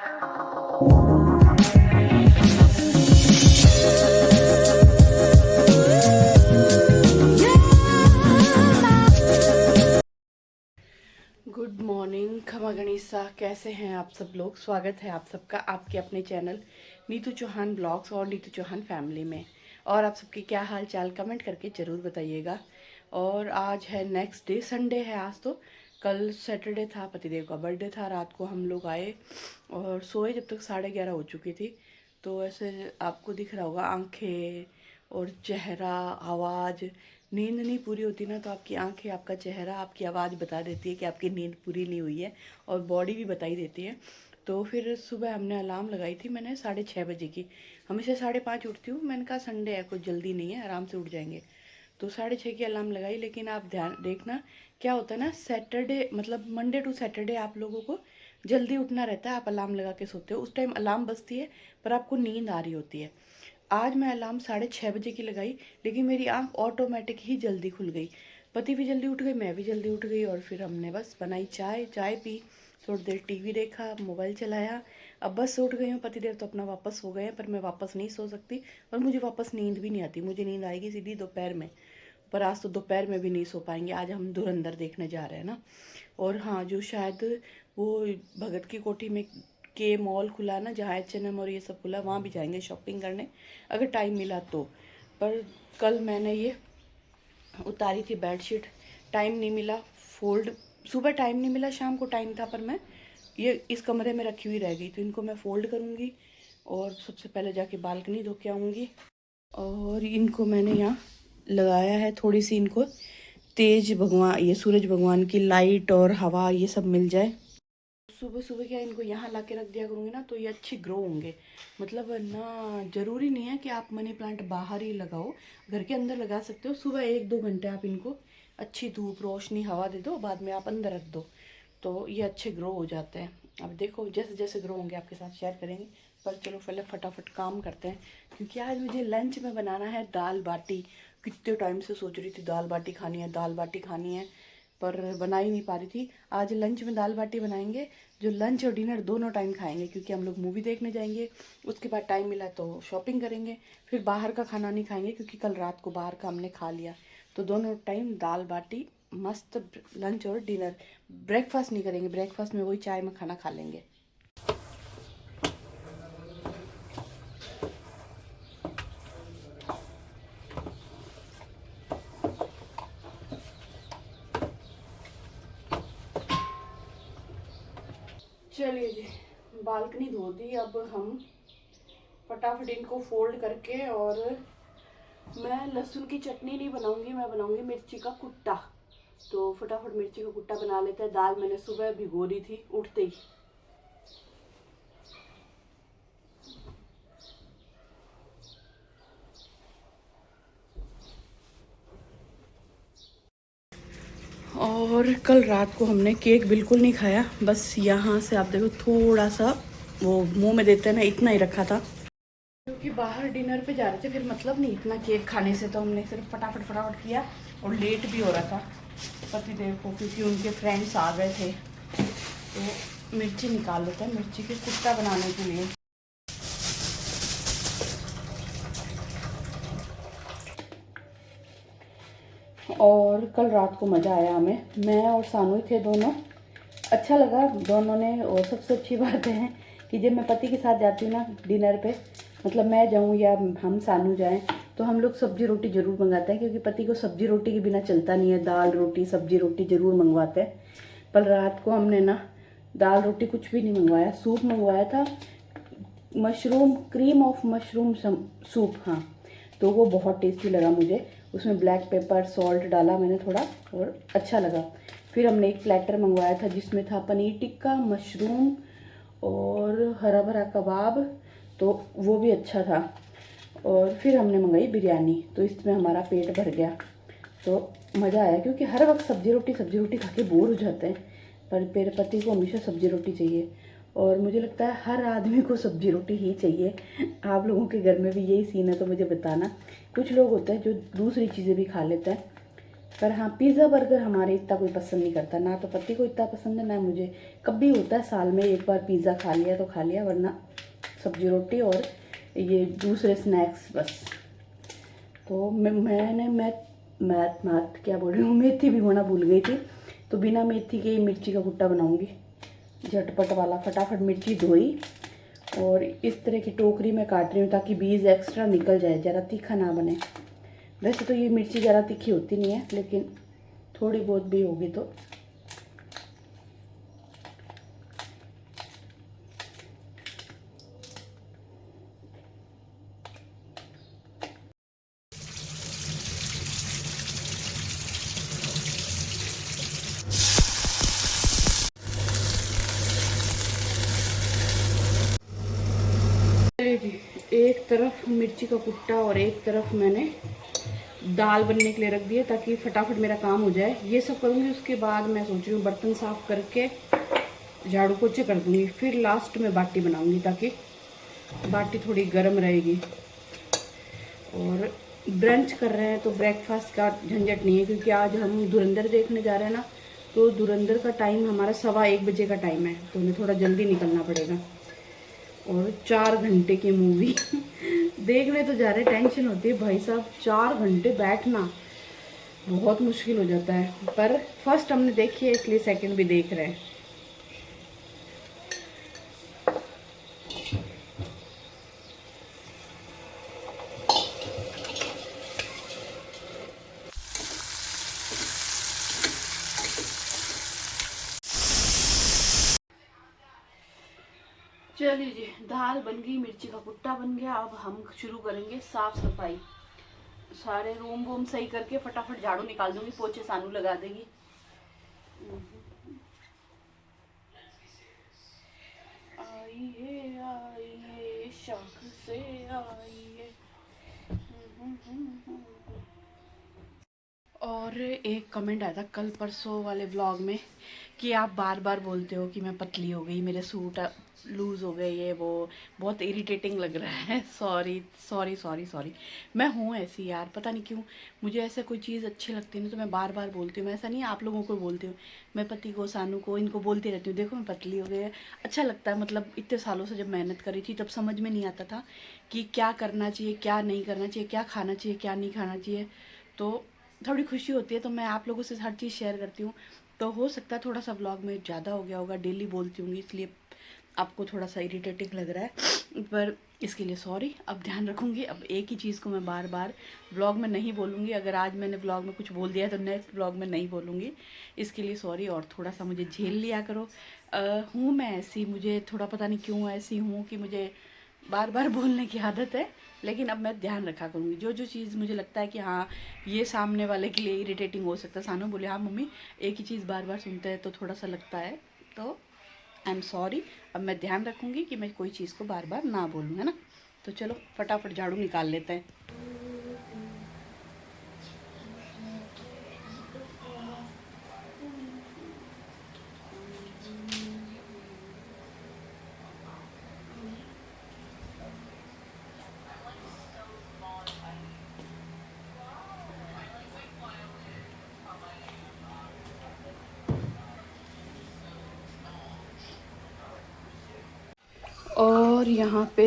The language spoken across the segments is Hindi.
गुड मॉर्निंग खमा गणिसा, कैसे हैं आप सब लोग। स्वागत है आप सबका आपके अपने चैनल नीतू चौहान ब्लॉग्स और नीतू चौहान फैमिली में। और आप सबकी क्या हाल चाल कमेंट करके ज़रूर बताइएगा। और आज है नेक्स्ट डे, संडे है आज तो। कल सैटरडे था, पतिदेव का बर्थडे था। रात को हम लोग आए और सोए जब तक 11:30 हो चुकी थी। तो ऐसे आपको दिख रहा होगा आंखें और चेहरा, आवाज़। नींद नहीं पूरी होती ना, तो आपकी आंखें, आपका चेहरा, आपकी आवाज़ बता देती है कि आपकी नींद पूरी नहीं हुई है, और बॉडी भी बताई देती है। तो फिर सुबह हमने अलार्म लगाई थी मैंने 6:30 बजे की। हमेशा 5:30 उठती हूँ। मैंने कहा संडे है, कुछ जल्दी नहीं है, आराम से उठ जाएंगे। तो 6:30 की अलार्म लगाई। लेकिन आप ध्यान देखना क्या होता है ना, सैटरडे मतलब मंडे टू सैटरडे आप लोगों को जल्दी उठना रहता है। आप अलार्म लगा के सोते हो, उस टाइम अलार्म बजती है पर आपको नींद आ रही होती है। आज मैं अलार्म 6:30 बजे की लगाई, लेकिन मेरी आंख ऑटोमेटिक ही जल्दी खुल गई। पति भी जल्दी उठ गई, मैं भी जल्दी उठ गई। और फिर हमने बस बनाई चाय, चाय पी, थोड़ी देर टीवी देखा, मोबाइल चलाया। अब बस उठ गई हूँ। पतिदेव तो अपना वापस सो गए हैं, पर मैं वापस नहीं सो सकती। और मुझे वापस नींद भी नहीं आती। मुझे नींद आएगी सीधी दोपहर में, पर आज तो दोपहर में भी नहीं सो पाएंगे। आज हम धुरंधर देखने जा रहे हैं ना। और हाँ, जो शायद वो भगत की कोठी में के मॉल खुला ना, जहाँ H&M और ये सब खुला, वहाँ भी जाएंगे शॉपिंग करने अगर टाइम मिला तो। पर कल मैंने ये उतारी थी बेडशीट, टाइम नहीं मिला फोल्ड। सुबह टाइम नहीं मिला, शाम को टाइम था, पर मैं ये इस कमरे में रखी हुई रह गई। तो इनको मैं फोल्ड करूँगी और सबसे पहले जाके बालकनी धो के आऊँगी। और इनको मैंने यहाँ लगाया है, थोड़ी सी इनको तेज भगवान, ये सूरज भगवान की लाइट और हवा ये सब मिल जाए। सुबह सुबह क्या इनको यहाँ ला के रख दिया करूँगी ना, तो ये अच्छे ग्रो होंगे। मतलब ना, ज़रूरी नहीं है कि आप मनी प्लांट बाहर ही लगाओ, घर के अंदर लगा सकते हो। सुबह 1-2 घंटे आप इनको अच्छी धूप, रोशनी, हवा दे दो, बाद में आप अंदर रख दो, तो ये अच्छे ग्रो हो जाते हैं। अब देखो जैसे जैसे ग्रो होंगे आपके साथ शेयर करेंगे। पर चलो पहले फटाफट काम करते हैं, क्योंकि आज मुझे लंच में बनाना है दाल बाटी। कितने टाइम से सोच रही थी दाल बाटी खानी है, दाल बाटी खानी है, पर बना ही नहीं पा रही थी। आज लंच में दाल बाटी बनाएंगे, जो लंच और डिनर दोनों टाइम खाएंगे, क्योंकि हम लोग मूवी देखने जाएंगे। उसके बाद टाइम मिला तो शॉपिंग करेंगे। फिर बाहर का खाना नहीं खाएंगे, क्योंकि कल रात को बाहर का हमने खा लिया। तो दोनों टाइम दाल बाटी मस्त, लंच और डिनर। ब्रेकफास्ट नहीं करेंगे, ब्रेकफास्ट में वही चाय में खाना खा लेंगे। चलिए जी, बालकनी धो दी। अब हम फटाफट इनको फोल्ड करके, और मैं लहसुन की चटनी नहीं बनाऊंगी, मैं बनाऊंगी मिर्ची का कुट्टा। तो फटाफट मिर्ची का कुट्टा बना लेते हैं। दाल मैंने सुबह भिगो दी थी उठते ही। और कल रात को हमने केक बिल्कुल नहीं खाया, बस यहाँ से आप देखो थोड़ा सा वो मुंह में देते हैं ना, इतना ही रखा था, क्योंकि बाहर डिनर पे जा रहे थे। फिर मतलब नहीं इतना केक खाने से, तो हमने सिर्फ फटाफट फटाफट किया। और लेट भी हो रहा था पतिदेव को, क्योंकि उनके फ्रेंड्स आ गए थे। तो मिर्ची निकाल लेते हैं मिर्ची के कुट्टा बनाने के लिए। और कल रात को मज़ा आया हमें, मैं और सानू थे दोनों। अच्छा लगा दोनों ने। और सबसे अच्छी बात है कि जब मैं पति के साथ जाती हूँ ना डिनर पे, मतलब मैं जाऊँ या हम सानू जाएं, तो हम लोग सब्जी रोटी ज़रूर मंगाते हैं, क्योंकि पति को सब्जी रोटी के बिना चलता नहीं है। दाल रोटी सब्जी रोटी ज़रूर मंगवाते हैं। पर रात को हमने ना दाल रोटी कुछ भी नहीं मंगवाया, सूप मंगवाया था, mushroom, cream of mushroom soup. हाँ, तो वो बहुत टेस्टी लगा मुझे। उसमें ब्लैक पेपर सॉल्ट डाला मैंने थोड़ा, और अच्छा लगा। फिर हमने एक प्लेटर मंगवाया था, जिसमें था पनीर टिक्का, मशरूम और हरा भरा कबाब, तो वो भी अच्छा था। और फिर हमने मंगाई बिरयानी, तो इसमें हमारा पेट भर गया। तो मज़ा आया, क्योंकि हर वक्त सब्जी रोटी खा के बोर हो जाते हैं। पर मेरे पति को हमेशा सब्जी रोटी चाहिए, और मुझे लगता है हर आदमी को सब्जी रोटी ही चाहिए। आप लोगों के घर में भी यही सीन है तो मुझे बताना। कुछ लोग होते हैं जो दूसरी चीज़ें भी खा लेते हैं, पर हाँ, पिज़्ज़ा बर्गर हमारे इतना कोई पसंद नहीं करता, ना तो पति को इतना पसंद है ना मुझे। कभी होता है साल में एक बार पिज़्ज़ा खा लिया तो खा लिया, वरना सब्जी रोटी और ये दूसरे स्नैक्स बस। तो मैं क्या बोल रही हूँ, मेथी भी होना भूल गई थी। तो बिना मेथी के मिर्ची का कुट्टा बनाऊँगी, झटपट वाला। फटाफट मिर्ची धोई और इस तरह की टोकरी में काट रही हूँ ताकि बीज एक्स्ट्रा निकल जाए, ज़रा तीखा ना बने। वैसे तो ये मिर्ची ज़रा तीखी होती नहीं है, लेकिन थोड़ी बहुत भी होगी तो। एक तरफ मिर्ची का कुट्टा और एक तरफ मैंने दाल बनने के लिए रख दिया ताकि फटाफट मेरा काम हो जाए। ये सब करूँगी, उसके बाद मैं सोच रही हूँ बर्तन साफ़ करके झाड़ू पोछे कर दूँगी, फिर लास्ट में बाटी बनाऊँगी ताकि बाटी थोड़ी गर्म रहेगी। और ब्रंच कर रहे हैं तो ब्रेकफास्ट का झंझट नहीं है, क्योंकि आज हम धुरंधर देखने जा रहे हैं ना, तो धुरंधर का टाइम हमारा 1:15 बजे का टाइम है, तो हमें थोड़ा जल्दी निकलना पड़ेगा। और 4 घंटे की मूवी देखने तो जा रहे, टेंशन होती है भाई साहब, 4 घंटे बैठना बहुत मुश्किल हो जाता है। पर फर्स्ट हमने देखी है इसलिए सेकंड भी देख रहे हैं। चलिए जी, दाल बन गई, मिर्ची का कुट्टा बन गया। अब हम शुरू करेंगे साफ सफाई। सारे रूम वूम सही करके फटाफट झाड़ू निकाल दूंगी, पोछे सानू लगा देगी। आइए आइए शौक से आइए। और एक कमेंट आया था कल परसों वाले ब्लॉग में कि आप बार बार बोलते हो कि मैं पतली हो गई, मेरे सूट लूज़ हो गए, ये वो, बहुत इरिटेटिंग लग रहा है। सॉरी सॉरी सॉरी सॉरी, मैं हूँ ऐसी यार, पता नहीं क्यों मुझे ऐसे कोई चीज़ अच्छी लगती है ना तो मैं बार बार बोलती हूँ। ऐसा नहीं आप लोगों को बोलती हूँ, मैं पति को, सानू को, इनको बोलती रहती हूँ देखो मैं पतली हो गई है। अच्छा लगता है, मतलब इतने सालों से जब मेहनत करी थी तब समझ में नहीं आता था कि क्या करना चाहिए, क्या नहीं करना चाहिए, क्या खाना चाहिए, क्या नहीं खाना चाहिए। तो थोड़ी खुशी होती है, तो मैं आप लोगों से हर चीज़ शेयर करती हूँ। तो हो सकता है थोड़ा सा व्लॉग में ज़्यादा हो गया होगा, डेली बोलती हूँ इसलिए आपको थोड़ा सा इरिटेटिंग लग रहा है, पर इसके लिए सॉरी। अब ध्यान रखूँगी, अब एक ही चीज़ को मैं बार बार व्लॉग में नहीं बोलूँगी। अगर आज मैंने व्लॉग में कुछ बोल दिया है तो नेक्स्ट व्लॉग में नहीं बोलूँगी, इसके लिए सॉरी। और थोड़ा सा मुझे झेल लिया करो। हूँ मैं ऐसी, मुझे थोड़ा पता नहीं क्यों ऐसी हूँ कि मुझे बार बार बोलने की आदत है, लेकिन अब मैं ध्यान रखा करूँगी। जो जो चीज़ मुझे लगता है कि हाँ ये सामने वाले के लिए इरिटेटिंग हो सकता है, सानू बोले हाँ मम्मी एक ही चीज़ बार बार सुनते हैं तो थोड़ा सा लगता है, तो आई एम सॉरी। अब मैं ध्यान रखूँगी कि मैं कोई चीज़ को बार बार ना बोलूँ, है ना। तो चलो फटाफट झाड़ू निकाल लेते हैं। और यहाँ पे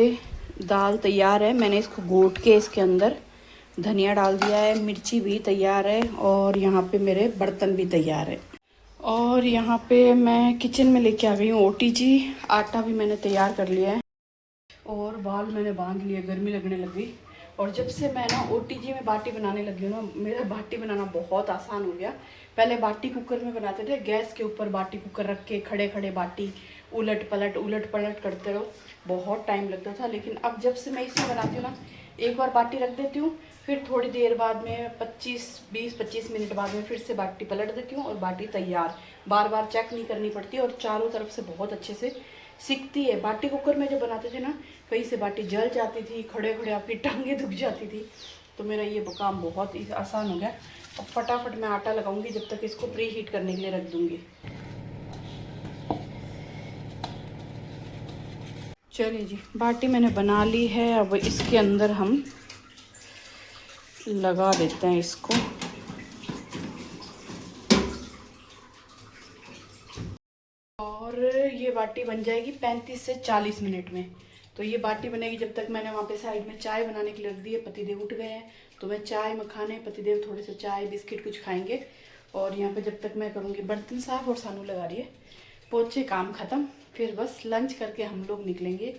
दाल तैयार है, मैंने इसको घोट के इसके अंदर धनिया डाल दिया है, मिर्ची भी तैयार है, और यहाँ पे मेरे बर्तन भी तैयार है। और यहाँ पे मैं किचन में लेके आ गई हूँ ओटीजी, आटा भी मैंने तैयार कर लिया है और बाल मैंने बांध लिए, गर्मी लगने लग गई। और जब से मैं ना ओटीजी में बाटी बनाने लगी हूँ ना, मेरा बाटी बनाना बहुत आसान हो गया। पहले बाटी कुकर में बनाते थे, गैस के ऊपर बाटी कुकर रख के खड़े खड़े बाटी उलट पलट करते रहो, बहुत टाइम लगता था। लेकिन अब जब से मैं इसमें बनाती हूँ ना, एक बार बाटी रख देती हूँ, फिर थोड़ी देर बाद में 20-25 मिनट बाद में फिर से बाटी पलट देती हूँ और बाटी तैयार। बार बार चेक नहीं करनी पड़ती और चारों तरफ से बहुत अच्छे से सिकती है। बाटी कुकर में जब बनाते थे ना, कहीं से बाटी जल जाती थी, खड़े खड़े आपकी टांगें दुख जाती थी। तो मेरा ये काम बहुत ही आसान हो गया। अब फटाफट मैं आटा लगाऊंगी, जब तक इसको प्री हीट करने के लिए रख दूंगी। चलिए जी, बाटी मैंने बना ली है, अब इसके अंदर हम लगा देते हैं इसको। बाटी बन जाएगी 35 से 40 मिनट में। तो ये बाटी बनेगी। जब तक मैंने वहाँ पे साइड में चाय बनाने के लिए रख दी है। पतिदेव उठ गए हैं तो मैं चाय मखाने, पतिदेव थोड़े से चाय बिस्किट कुछ खाएंगे। और यहाँ पे जब तक मैं करूँगी बर्तन साफ और सानू लगा रही है पोछे, काम ख़त्म। फिर बस लंच करके हम लोग निकलेंगे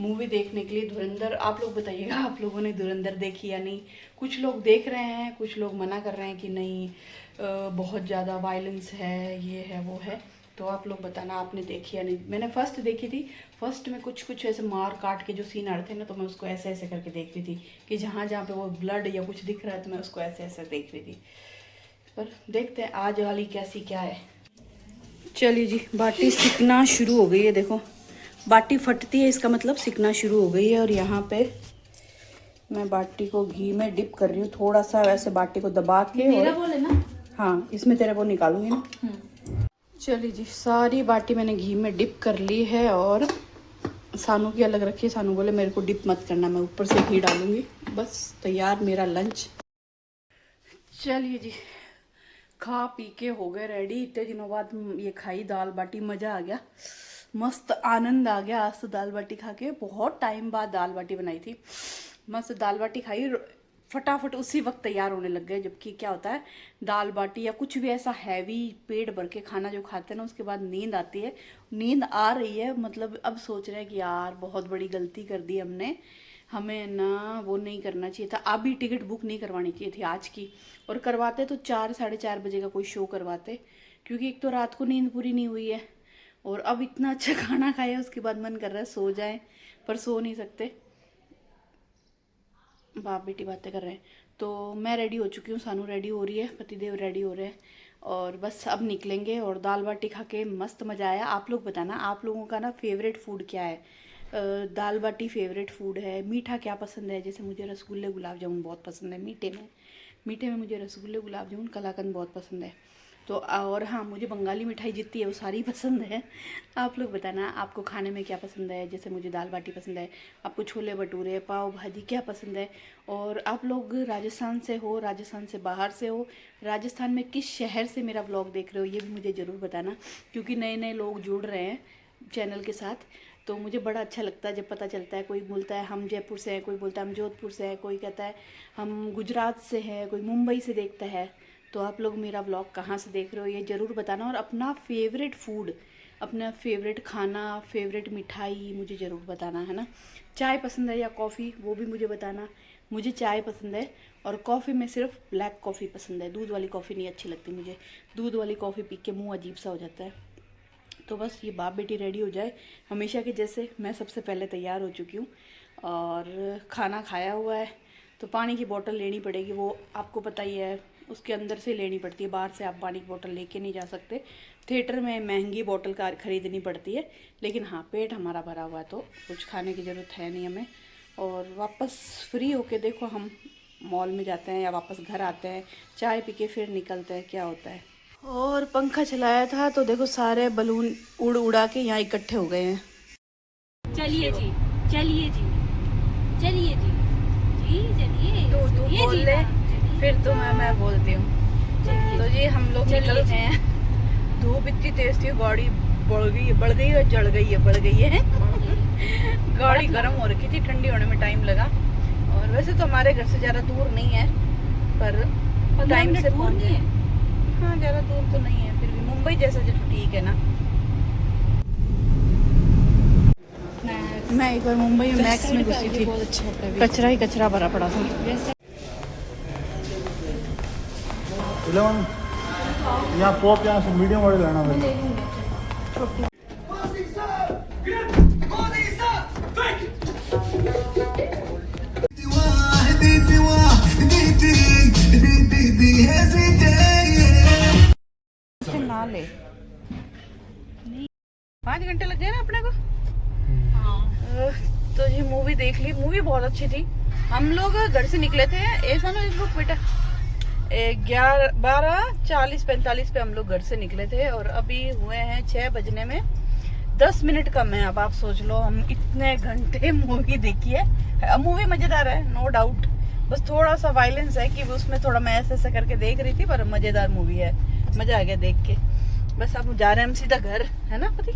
मूवी देखने के लिए धुरंधर। आप लोग बताइएगा आप लोगों ने धुरंधर देखी या नहीं। कुछ लोग देख रहे हैं, कुछ लोग मना कर रहे हैं कि नहीं बहुत ज़्यादा वायलेंस है, ये है वो है। तो आप लोग बताना आपने देखी या नहीं। मैंने फर्स्ट देखी थी। फर्स्ट में कुछ ऐसे मार काट के जो सीन आ रहे थे ना, तो मैं उसको ऐसे ऐसे करके देख रही थी कि जहाँ जहाँ पे वो ब्लड या कुछ दिख रहा है तो मैं उसको ऐसे ऐसे देख रही थी। पर देखते हैं आज वाली कैसी क्या है। चलिए जी, बाटी सिकना शुरू हो गई है। देखो बाटी फटती है, इसका मतलब सिकना शुरू हो गई है। और यहाँ पे मैं बाटी को घी में डिप कर रही हूँ थोड़ा सा, वैसे बाटी को दबा के। मेरा बोले ना, हाँ इसमें तेरे वो निकालूंगी ना। चलिए जी, सारी बाटी मैंने घी में डिप कर ली है। और सानू की अलग रखी है। सानू बोले मेरे को डिप मत करना, मैं ऊपर से घी डालूंगी। बस तैयार मेरा लंच। चलिए जी, खा पी के हो गए रेडी। इतने दिनों बाद ये खाई दाल बाटी, मज़ा आ गया, मस्त आनंद आ गया। आज तो दाल बाटी खा के बहुत टाइम बाद दाल बाटी बनाई थी। मस्त दाल बाटी खाई, फटाफट उसी वक्त तैयार होने लग गए। जबकि क्या होता है दाल बाटी या कुछ भी ऐसा हैवी पेट भर के खाना जो खाते हैं ना, उसके बाद नींद आती है। नींद आ रही है, मतलब अब सोच रहे हैं कि यार बहुत बड़ी गलती कर दी हमने, हमें ना वो नहीं करना चाहिए था। अभी टिकट बुक नहीं करवानी चाहिए थी आज की। और करवाते तो 4 साढ़े 4 बजे का कोई शो करवाते, क्योंकि एक तो रात को नींद पूरी नहीं हुई है और अब इतना अच्छा खाना खाया उसके बाद मन कर रहा है सो जाएं, पर सो नहीं सकते। बाप बेटी बातें कर रहे हैं। तो मैं रेडी हो चुकी हूँ, सानू रेडी हो रही है, पतिदेव रेडी हो रहे हैं और बस अब निकलेंगे। और दाल बाटी खा के मस्त मज़ा आया। आप लोग बताना आप लोगों का ना फेवरेट फूड क्या है। दाल बाटी फेवरेट फूड है। मीठा क्या पसंद है, जैसे मुझे रसगुल्ले गुलाब जामुन बहुत पसंद है। मीठे में मुझे रसगुल्ले गुलाब जामुन कलाकंद बहुत पसंद है। तो और हाँ, मुझे बंगाली मिठाई जितनी है वो सारी पसंद है। आप लोग बताना आपको खाने में क्या पसंद है। जैसे मुझे दाल बाटी पसंद है, आपको छोले भटूरे पाव भाजी क्या पसंद है। और आप लोग राजस्थान से हो, राजस्थान से बाहर से हो, राजस्थान में किस शहर से मेरा व्लॉग देख रहे हो, ये भी मुझे ज़रूर बताना। क्योंकि नए नए लोग जुड़ रहे हैं चैनल के साथ, तो मुझे बड़ा अच्छा लगता है जब पता चलता है। कोई बोलता है हम जयपुर से हैं, कोई बोलता है हम जोधपुर से हैं, कोई कहता है हम गुजरात से हैं, कोई मुंबई से देखता है। तो आप लोग मेरा व्लॉग कहाँ से देख रहे हो ये ज़रूर बताना। और अपना फेवरेट फूड, अपना फेवरेट खाना, फेवरेट मिठाई मुझे ज़रूर बताना, है ना। चाय पसंद है या कॉफ़ी, वो भी मुझे बताना। मुझे चाय पसंद है और कॉफ़ी में सिर्फ ब्लैक कॉफ़ी पसंद है। दूध वाली कॉफ़ी नहीं अच्छी लगती मुझे। दूध वाली कॉफ़ी पी के मुँह अजीब सा हो जाता है। तो बस ये बाप बेटी रेडी हो जाए। हमेशा के जैसे मैं सबसे पहले तैयार हो चुकी हूँ और खाना खाया हुआ है। तो पानी की बोतल लेनी पड़ेगी, वो आपको पता ही है, उसके अंदर से लेनी पड़ती है। बाहर से आप पानी की बोतल लेके नहीं जा सकते। थिएटर में महंगी बोतल का खरीदनी पड़ती है। लेकिन हाँ, पेट हमारा भरा हुआ है तो कुछ खाने की ज़रूरत है नहीं हमें। और वापस फ्री होके देखो हम मॉल में जाते हैं या वापस घर आते हैं, चाय पी के फिर निकलते हैं, क्या होता है। और पंखा चलाया था तो देखो सारे बलून उड़ उड़ा के यहाँ इकट्ठे हो गए हैं। चलिए जी, चलिए जी, चलिए जी, जी चलिए। तो तू बोल ले, फिर तो मैं बोलती हूँ। तो ये हम लोग निकल गए हैं। धूप इतनी तेज थी, गाड़ी बढ़ गई है, जड़ गई है गाड़ी गर्म हो रखी थी, ठंडी होने में टाइम लगा। और वैसे तो हमारे घर से ज़्यादा दूर नहीं है, पर टाइम से पहुँच गए। हाँ, ज़्यादा दूर तो नहीं है, फिर भी मुंबई जैसा जो ठीक है ना। मैं एक बार मुंबई में मैक्स में घुसी थी, कचरा ही कचरा भरा पड़ा था। यहाँ पॉप, यहाँ से मीडियम वाले लेना है। ना ले 5 घंटे लग गए ना अपने को। हाँ, तो ये मूवी देख ली, मूवी बहुत अच्छी थी। हम लोग घर से निकले थे ऐसा ना, इस बुक बेटा 12:40-45 पे हम लोग घर से निकले थे और अभी हुए हैं 6 बजने में 10 मिनट कम है। अब आप सोच लो हम इतने घंटे मूवी देखी है। मूवी मजेदार है नो डाउट, बस थोड़ा सा वायलेंस है कि उसमें थोड़ा मैं ऐसे करके देख रही थी, पर मजेदार मूवी है, मजा आ गया देख के। बस अब जा रहे हैं हम सीधा घर, है ना पति।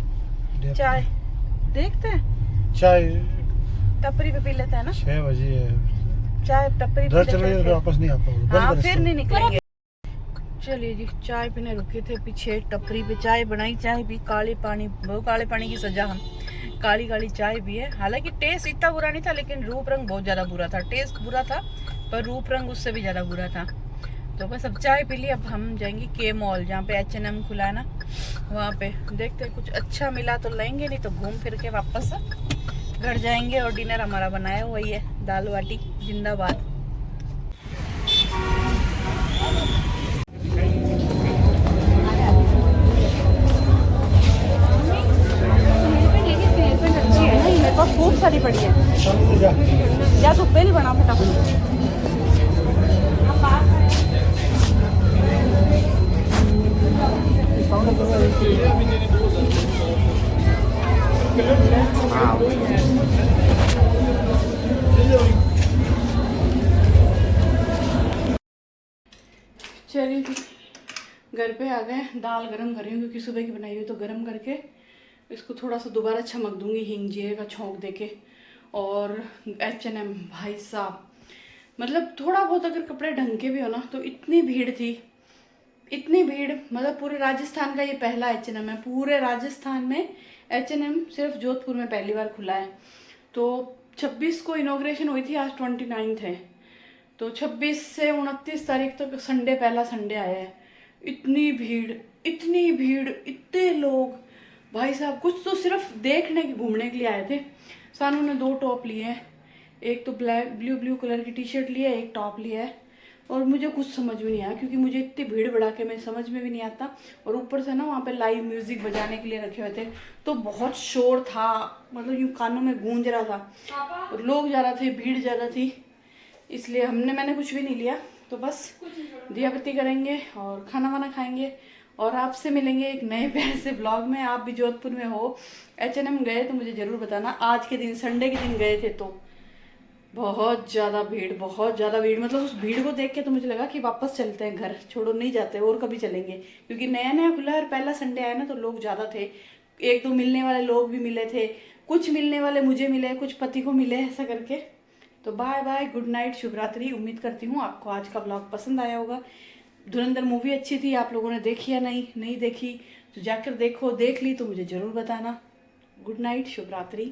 चाय देखते हैं, चाय टपरी पे पी लेते हैं ना। 6 बजे है, चाय टपरी पे उधर लेते चले हैं जाओ, फिर। वापस नहीं आ पाओगे। हाँ बंद कर फिर इसको। नहीं निकलेंगे। चलिए जी, चाय पीने रुके थे पीछे टपरी पे, चाय बनाई, चाय पी, काले पानी, वो काले पानी की सजा, हम काली काली चाय पी है। हालांकि टेस्ट इतना बुरा नहीं था, लेकिन रूप रंग बहुत ज्यादा बुरा था। टेस्ट बुरा था पर रूप रंग उससे भी ज्यादा बुरा था। तो बस अब चाय पी ली, अब हम जाएंगे के मॉल, जहाँ पे H&M खुला है ना, वहाँ पे देखते हैं कुछ अच्छा मिला तो लेंगे, नहीं तो घूम फिर के वापस घर जाएंगे। और डिनर हमारा बनाया हुआ ही है, दाल बाटी जिंदाबाद। अच्छी है ना, ये मेरे पास खूब सारी पड़ी है। जा। या तो बिल बना फटाफट। चलिए घर पे आ गए, दाल गरम कर रही हूँ क्योंकि सुबह की बनाई हुई, तो गरम करके इसको थोड़ा सा दोबारा चमक दूंगी हींग जीरे का छौंक देके। और H&M भाई साहब, मतलब थोड़ा बहुत अगर कपड़े ढंग के भी हो ना, तो इतनी भीड़ थी, इतनी भीड़, मतलब पूरे राजस्थान का ये पहला H&M है। पूरे राजस्थान में H&M सिर्फ जोधपुर में पहली बार खुला है। तो 26 को इनॉग्रेशन हुई थी, आज 29 है, तो 26 से 29 तारीख तक संडे, पहला संडे आया है। इतनी भीड़, इतनी भीड़, इतने लोग, भाई साहब कुछ तो सिर्फ देखने के घूमने के लिए आए थे। सानू ने 2 टॉप लिए हैं, एक तो ब्लू कलर की टी शर्ट ली है, एक टॉप लिया है। और मुझे कुछ समझ में नहीं आया क्योंकि मुझे इतनी भीड़ बढ़ा के मैं समझ में भी नहीं आता। और ऊपर से ना वहाँ पे लाइव म्यूजिक बजाने के लिए रखे हुए थे, तो बहुत शोर था, मतलब यूँ कानों में गूंज रहा था, और लोग ज़्यादा थे, भीड़ ज़्यादा थी, इसलिए मैंने कुछ भी नहीं लिया। तो बस दिया बत्ती करेंगे और खाना वाना खाएंगे, और आपसे मिलेंगे एक नए प्यारे से ब्लॉग में। आप भी जोधपुर में हो, H&M गए तो मुझे ज़रूर बताना। आज के दिन, संडे के दिन गए थे, तो बहुत ज़्यादा भीड़, बहुत ज़्यादा भीड़, मतलब उस भीड़ को देख के तो मुझे लगा कि वापस चलते हैं घर, छोड़ो नहीं जाते और कभी चलेंगे, क्योंकि नया नया खुला है और पहला संडे आया ना, तो लोग ज़्यादा थे। 1-2 मिलने वाले लोग भी मिले थे, कुछ मिलने वाले मुझे मिले, कुछ पति को मिले, ऐसा करके। तो बाय बाय, गुड नाइट, शुभ रात्रि। उम्मीद करती हूँ आपको आज का ब्लॉग पसंद आया होगा। धुरंधर मूवी अच्छी थी, आप लोगों ने देखी या नहीं देखी तो जाकर देखो, देख ली तो मुझे ज़रूर बताना। गुड नाइट, शुभ रात्रि।